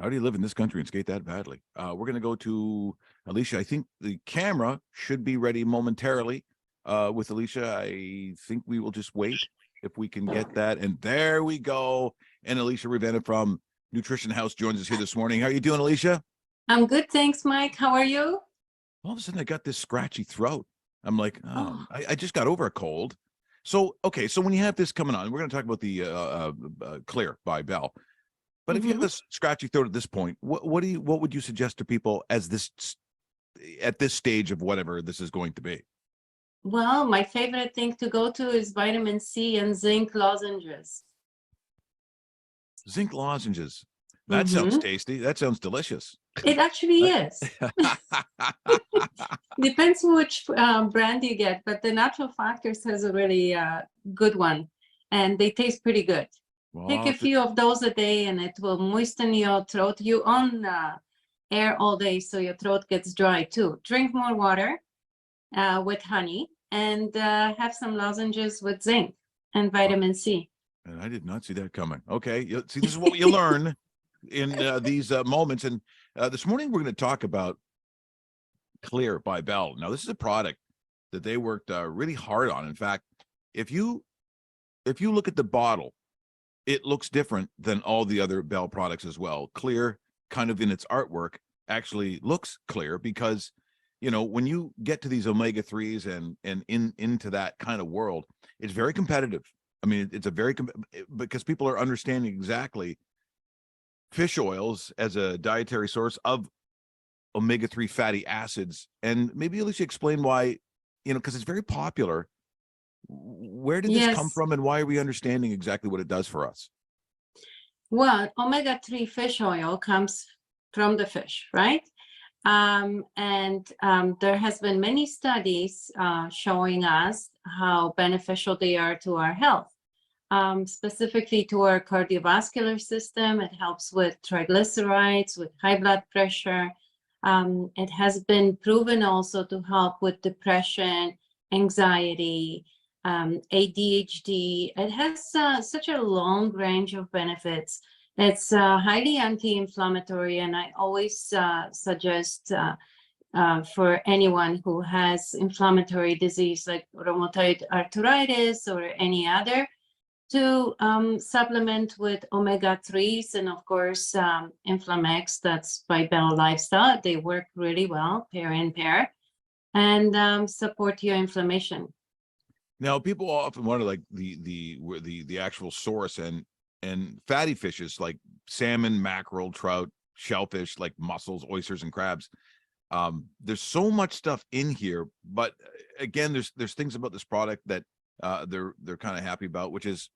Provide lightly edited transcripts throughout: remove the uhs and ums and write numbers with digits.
How do you live in this country and skate that badly? We're going to go to Alicia. I think the camera should be ready momentarily. With Alicia, I think we will just wait if we can get that. And there we go. And Alicia Ravenna from Nutrition House joins us here this morning. How are you doing, Alicia? I'm good, thanks, Mike. How are you? All of a sudden, I got this scratchy throat. I'm like, Oh. I just got over a cold. So, okay, so when you have this coming on, we're going to talk about the Clear by Bell. But if you have a scratchy throat at this point, what would you suggest to people as at this stage of whatever this is going to be? Well, my favorite thing to go to is vitamin C and zinc lozenges. Zinc lozenges. That sounds tasty. That sounds delicious. It actually is. Depends which brand you get, but the Natural Factors has a really good one, and they taste pretty good. Well, Take a few of those a day, and it will moisten your throat. You on air all day, so your throat gets dry too. Drink more water with honey, and have some lozenges with zinc and vitamin C. And I did not see that coming. Okay, see, this is what you learn in these moments. And this morning we're going to talk about Clear by Bell. Now, this is a product that they worked really hard on. In fact, if you look at the bottle, it looks different than all the other Bell products as well. Clear, kind of in its artwork, actually looks clear because, you know, when you get to these omega-3s and into that kind of world, it's very competitive. I mean, it's a very because people are understanding exactly fish oils as a dietary source of omega-3 fatty acids. And maybe at least you explain why, you know, because it's very popular. Where did this come from, and why are we understanding exactly what it does for us? Well, omega-3 fish oil comes from the fish, right? There has been many studies showing us how beneficial they are to our health, specifically to our cardiovascular system. It helps with triglycerides, with high blood pressure. It has been proven also to help with depression, anxiety, ADHD. It has such a long range of benefits. It's highly anti-inflammatory, and I always suggest for anyone who has inflammatory disease like rheumatoid arthritis or any other to supplement with omega-3s, and of course Inflamex, that's by Bell Lifestyle. They work really well pair in pair and support your inflammation. Now, people often wonder, like the actual source, and fatty fishes like salmon, mackerel, trout, shellfish, like mussels, oysters, and crabs. There's so much stuff in here, but again, there's things about this product that they're kind of happy about, which is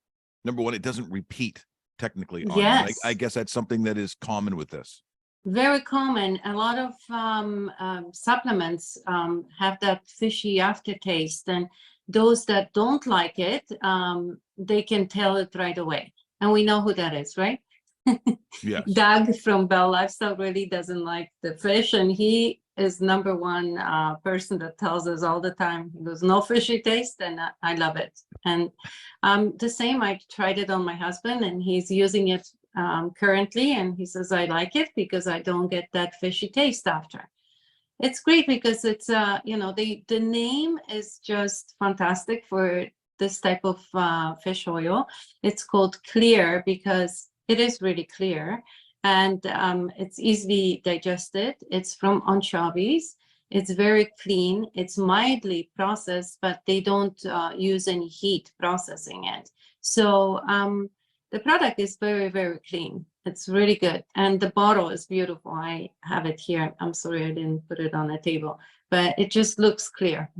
number one, it doesn't repeat technically on you. I guess that's something that is common with this. Very common. A lot of supplements have that fishy aftertaste, and those that don't like it, they can tell it right away. And we know who that is, right? Yes. Doug from Bell Lifestyle really doesn't like the fish, and he is number one person that tells us all the time, he goes, no fishy taste, and I love it. And the same, I tried it on my husband, and he's using it currently, and he says, I like it because I don't get that fishy taste after. It's great because it's, you know, the name is just fantastic for this type of fish oil. It's called Clear because it is really clear, and it's easily digested. It's from anchovies. It's very clean. It's mildly processed, but they don't use any heat processing it. So the product is very, very clean. It's really good. And the bottle is beautiful. I have it here. I'm sorry I didn't put it on the table, but it just looks clear.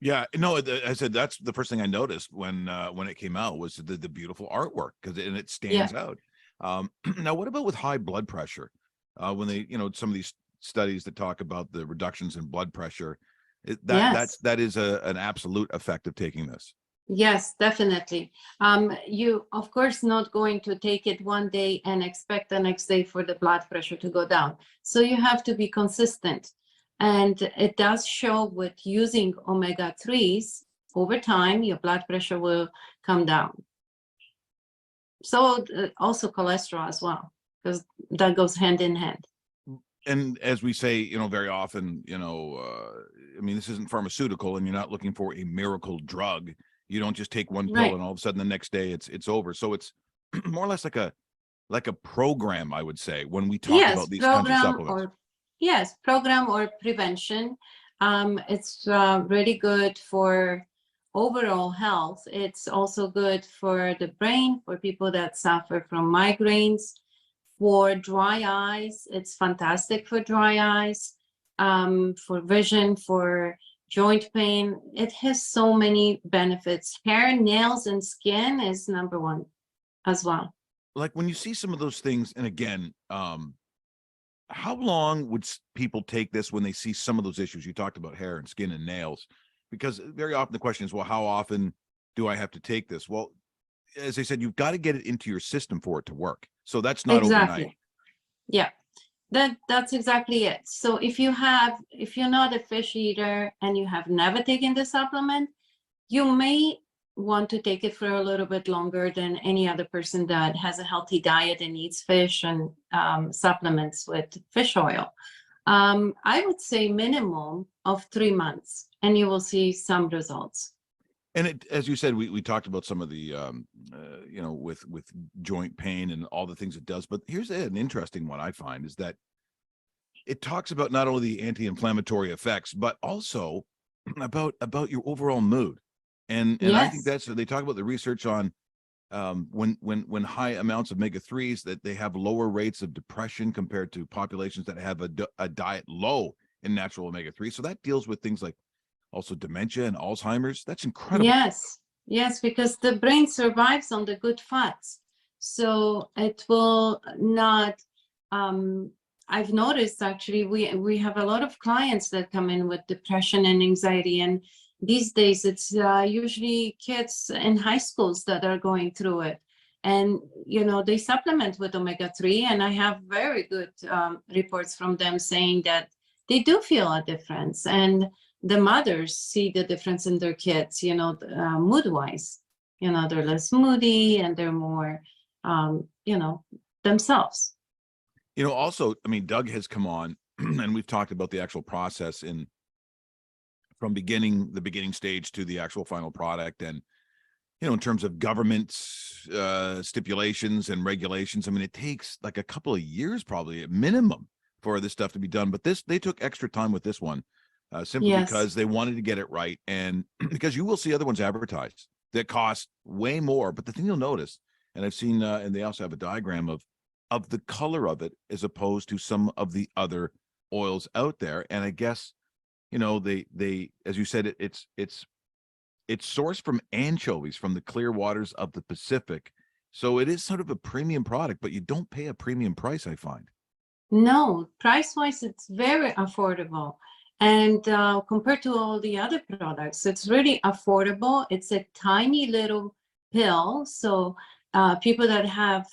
Yeah, no, I said that's the first thing I noticed when it came out was the beautiful artwork, because it stands out. Now, what about with high blood pressure? When they, you know, some of these studies that talk about the reductions in blood pressure, that is an absolute effect of taking this. Yes, definitely. You, of course, not going to take it one day and expect the next day for the blood pressure to go down. So you have to be consistent. And it does show with using omega-3s over time, your blood pressure will come down. So also cholesterol as well. because that goes hand in hand. And as we say, very often, I mean, this isn't pharmaceutical, and you're not looking for a miracle drug. You don't just take one pill Right. and all of a sudden the next day it's over. So it's more or less like a program, I would say, when we talk about these kinds of supplements. Program or prevention. It's really good for overall health. It's also good for the brain, for people that suffer from migraines, for dry eyes. It's fantastic for dry eyes, for vision, for joint pain. It has so many benefits. Hair, nails, and skin is number one as well. Like when you see some of those things, and again, how long would people take this when they see some of those issues? You talked about hair and skin and nails, because very often the question is, well, how often do I have to take this? Well, as I said, you've got to get it into your system for it to work. So that's not overnight. Yeah, that's exactly it. So if you're not a fish eater and you have never taken the supplement, you may want to take it for a little bit longer than any other person that has a healthy diet and eats fish and supplements with fish oil. I would say minimum of 3 months, and you will see some results. And as you said, we talked about some of the, with joint pain and all the things it does. But here's an interesting one I find is that it talks about not only the anti-inflammatory effects, but also about your overall mood. And I think they talk about the research on when high amounts of omega-3s, that they have lower rates of depression compared to populations that have a diet low in natural omega-3. So that deals with things like also dementia and Alzheimer's. That's incredible. Yes, because the brain survives on the good fats. So it will not, I've noticed actually, we have a lot of clients that come in with depression and anxiety. And these days it's usually kids in high schools that are going through it. And, they supplement with omega-3. And I have very good reports from them saying that they do feel a difference. And the mothers see the difference in their kids, mood-wise. They're less moody and they're more, themselves. Also, I mean, Doug has come on and we've talked about the actual process from the beginning stage to the actual final product. And, in terms of government stipulations and regulations, I mean, it takes like a couple of years, probably at minimum, for this stuff to be done. But they took extra time with this one. Simply because they wanted to get it right, and because you will see other ones advertised that cost way more. But the thing you'll notice, and I've seen, and they also have a diagram of the color of it as opposed to some of the other oils out there. And I guess, they as you said, it's sourced from anchovies from the clear waters of the Pacific. So it is sort of a premium product, but you don't pay a premium price, I find. No, price-wise, it's very affordable. And compared to all the other products, it's really affordable. It's a tiny little pill. So people that have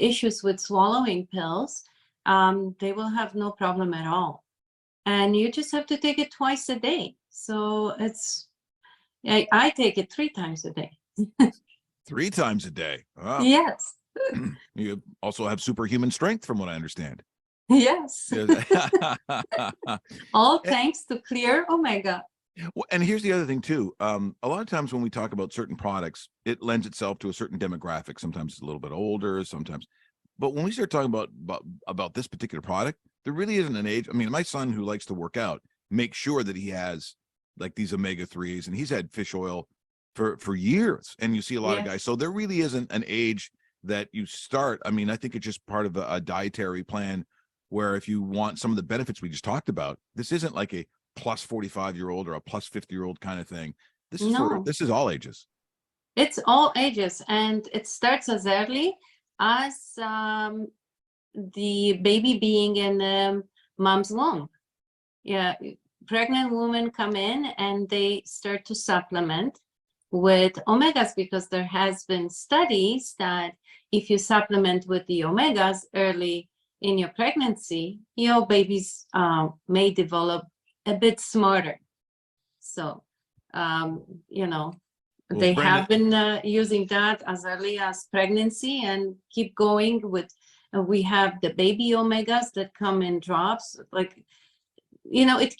issues with swallowing pills, they will have no problem at all. And you just have to take it twice a day. So I take it 3 times a day. 3 times a day? Wow. Yes. You also have superhuman strength, from what I understand. Yes. All thanks to Clear Omega. Well, and here's the other thing too. A lot of times when we talk about certain products, it lends itself to a certain demographic. Sometimes it's a little bit older, sometimes. But when we start talking about this particular product, there really isn't an age. I mean, my son, who likes to work out, makes sure that he has like these omega-3s, and he's had fish oil for years. And you see a lot of guys. So there really isn't an age that you start. I mean, I think it's just part of a dietary plan, where if you want some of the benefits we just talked about, this isn't like a plus 45-year-old or a plus 50-year-old kind of thing. This is this is all ages. It's all ages, and it starts as early as the baby being in mom's womb. Yeah, pregnant women come in and they start to supplement with omegas, because there has been studies that if you supplement with the omegas early in your pregnancy, your babies may develop a bit smarter. So, they Brenda, have been using that as early as pregnancy and keep going with We have the baby omegas that come in drops. Like, it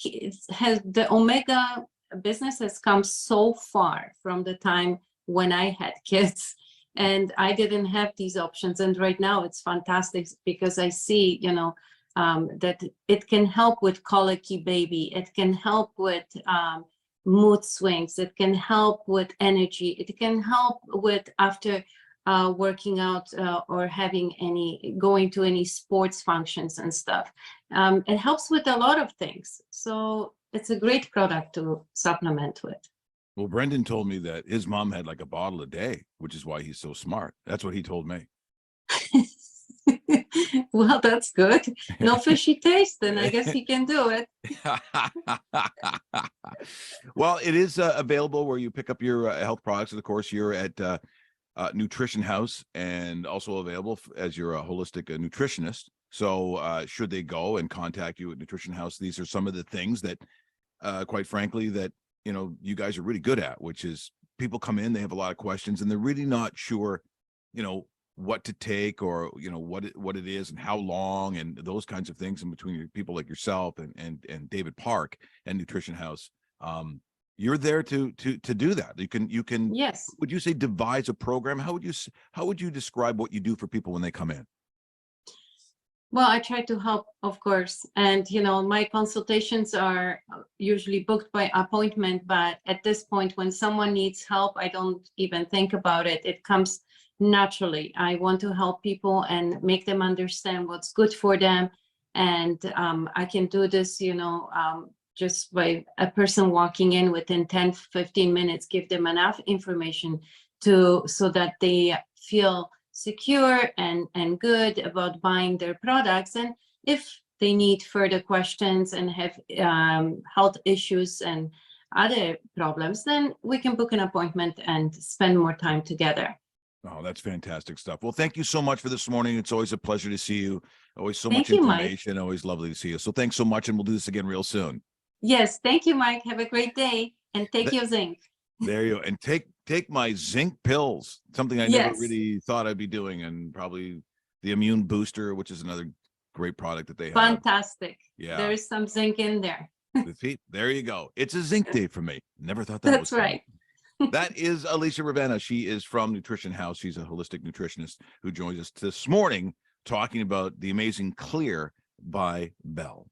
has, the omega business has come so far from the time when I had kids, and I didn't have these options. And right now it's fantastic because I see, that it can help with colicky baby. It can help with mood swings. It can help with energy. It can help with after working out or going to any sports functions and stuff. It helps with a lot of things. So it's a great product to supplement with. Well, Brendan told me that his mom had like a bottle a day, which is why he's so smart. That's what he told me. Well, that's good. No fishy taste, then I guess he can do it. Well, it is available where you pick up your health products. And of course, you're at Nutrition House, and also available as you're a holistic nutritionist. So should they go and contact you at Nutrition House, these are some of the things that, quite frankly, that you guys are really good at, which is people come in, they have a lot of questions, and they're really not sure, what to take, or what it is and how long, and those kinds of things. And between people like yourself and David Park and Nutrition House, you're there to do that. You can Yes. Would you say devise a program? How would you describe what you do for people when they come in? Well, I try to help, of course. And, my consultations are usually booked by appointment. But at this point, when someone needs help, I don't even think about it. It comes naturally. I want to help people and make them understand what's good for them. And I can do this, just by a person walking in within 10, 15 minutes, give them enough information so that they feel secure and good about buying their products. And if they need further questions and have health issues and other problems, then we can book an appointment and spend more time together. Oh, that's fantastic stuff. Well, thank you so much for this morning. It's always a pleasure to see you. Always so Thank much you, Mike. information. Always lovely to see you. So thanks so much, and we'll do this again real soon. Yes, thank you, Mike. Have a great day, and take your zinc. There you go. And take my zinc pills, something I never really thought I'd be doing, and probably the immune booster, which is another great product that they have. Fantastic. Yeah. There is some zinc in there. There you go. It's a zinc day for me. Never thought that That's was right. That is Alicia Ravenna. She is from Nutrition House. She's a holistic nutritionist who joins us this morning talking about the amazing Clear by Bell.